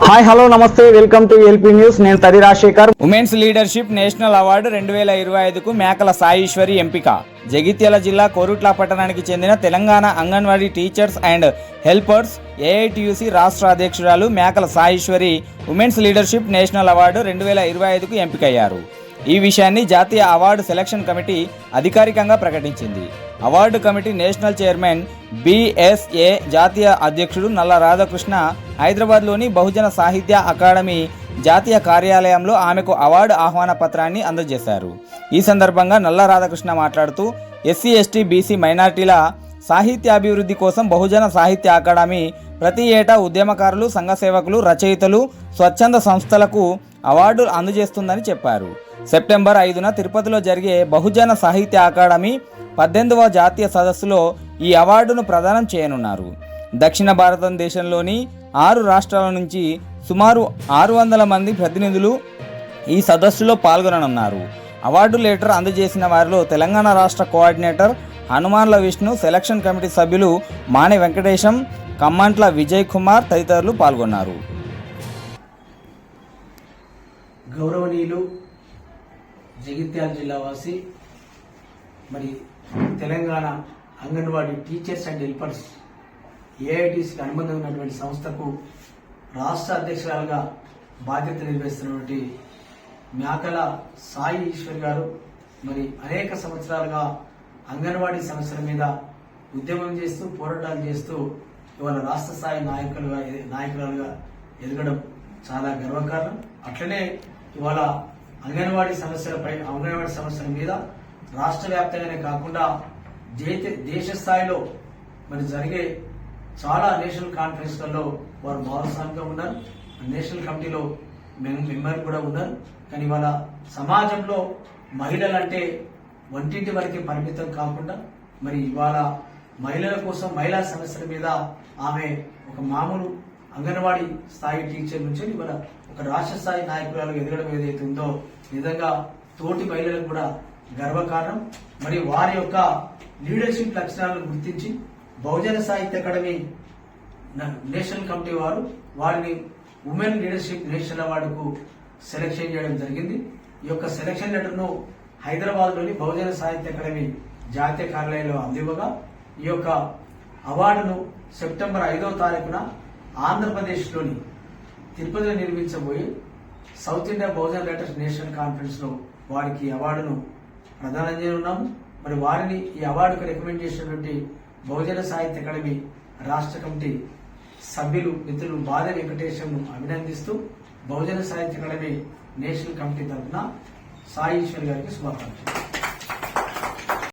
Hi hello నమస్తే welcome to LP news. నేను తది Rajasekhar. Women's leadership national award 2025కు మేకల సాయేశ్వరి ఎంపిక. జగిత్యాల జిల్లా కోరుట్ల పట్టణానికి చెందిన Telangana anganwadi teachers and helpers AITUC రాష్ట్ర అధ్యక్షురాలు Mekala Sayeshwari women's leadership national award 2025కు ఎంపికయ్యారు. ఈ విషయాన్ని జాతీయ అవార్డు సెలక్షన్ కమిటీ అధికారికంగా ప్రకటించింది. Award committee national chairman BSA జాతీయ అధ్యక్షుడు నల్ల రాధాకృష్ణ హైదరాబాద్లోని బహుజన సాహిత్య అకాడమీ జాతీయ కార్యాలయంలో ఆమెకు అవార్డు ఆహ్వాన పత్రాన్ని అందజేశారు. ఈ సందర్భంగా నల్ల రాధాకృష్ణ మాట్లాడుతూ ఎస్సీ ఎస్టీ బీసీ మైనార్టీల సాహిత్యాభివృద్ధి కోసం బహుజన సాహిత్య అకాడమీ ప్రతి ఏటా ఉద్యమకారులు, సంఘ సేవకులు, రచయితలు, స్వచ్ఛంద సంస్థలకు అవార్డులు అందజేస్తుందని చెప్పారు. సెప్టెంబర్ 5న తిరుపతిలో జరిగే బహుజన సాహిత్య అకాడమీ 18వ జాతీయ సదస్సులో ఈ అవార్డును ప్రదానం చేయనున్నారు. దక్షిణ భారతదేశంలోని 6 రాష్ట్రాల నుంచి సుమారు 600 మంది ప్రతినిధులు ఈ సదస్సులో పాల్గొననున్నారు. అవార్డు లెటర్ అందజేసిన వారిలో తెలంగాణ రాష్ట్ర కోఆర్డినేటర్ హనుమాన్ల విష్ణు, సెలక్షన్ కమిటీ సభ్యులు మాణి వెంకటేశం, కమ్మంట్ల విజయ్ కుమార్ తదితరులు పాల్గొన్నారు. గౌరవనీయులు జగిత్యాల జిల్లా వాసి మరి Telangana anganwadi teachers and helpers ఏఐటీసీకి అనుబంధం ఉన్నటువంటి సంస్థకు రాష్ట్ర అధ్యక్షురాలుగా బాధ్యత నిర్వహిస్తున్నటువంటి మేకల సాయి ఈశ్వర్ గారు మరి అనేక సంవత్సరాలుగా అంగన్వాడీ సమస్యల మీద ఉద్యమం చేస్తూ పోరాటాలు చేస్తూ ఇవాళ రాష్ట్ర స్థాయి నాయకురాలుగా ఎదగడం చాలా గర్వకారణం. అట్లనే ఇవాళ అంగన్వాడీ సమస్యల మీద రాష్ట్ర వ్యాప్తంగానే కాకుండా దేశ స్థాయిలో మరి జరిగే చాలా నేషనల్ కాన్ఫరెన్స్లలో వారు భాగస్వామిగా ఉన్నారు. నేషనల్ కమిటీలో మెంబర్ కూడా ఉన్నారు. కానీ ఇవాళ సమాజంలో మహిళలంటే వంటింటి వరకే పరిమితం కాకుండా మరి ఇవాళ మహిళల కోసం మహిళా సమస్యల మీద ఆమె ఒక మామూలు అంగన్వాడీ స్థాయి టీచర్ నుంచి ఇవాళ ఒక రాష్ట్ర స్థాయి నాయకురాలు ఎదగడం ఏదైతే ఉందో నిజంగా తోటి మహిళలకు కూడా గర్వకారణం. మరి వారి యొక్క లీడర్షిప్ లక్షణాలను గుర్తించి బహుజన సాహిత్య అకాడమీ నేషనల్ కమిటీ వారు వారిని ఉమెన్ లీడర్షిప్ నేషనల్ అవార్డుకు సెలక్షన్ చేయడం జరిగింది. ఈ యొక్క సెలక్షన్ లెటర్ను హైదరాబాద్లోని బహుజన సాహిత్య అకాడమీ జాతీయ కార్యాలయంలో అందివ్వగా ఈ యొక్క అవార్డును సెప్టెంబర్ 5వ తారీఖున ఆంధ్రప్రదేశ్లోని తిరుపతిలో నిర్మించబోయి సౌత్ ఇండియా బహుజన లీడర్స్ నేషనల్ కాన్ఫరెన్స్ లో వారికి అవార్డును ప్రదానం చేయనున్నాము. మరి వారిని ఈ అవార్డుకు రికమెండ్ చేసినటువంటి బహుజన సాహిత్య అకాడమీ రాష్ట్ర కమిటీ సభ్యులు మిత్రులు బాధ వెంకటేశంను అభినందిస్తూ బహుజన సాహిత్య అకాడమీ నేషనల్ కమిటీ తరఫున సాయి ఈశ్వర్ గారికి శుభాకాంక్షలు.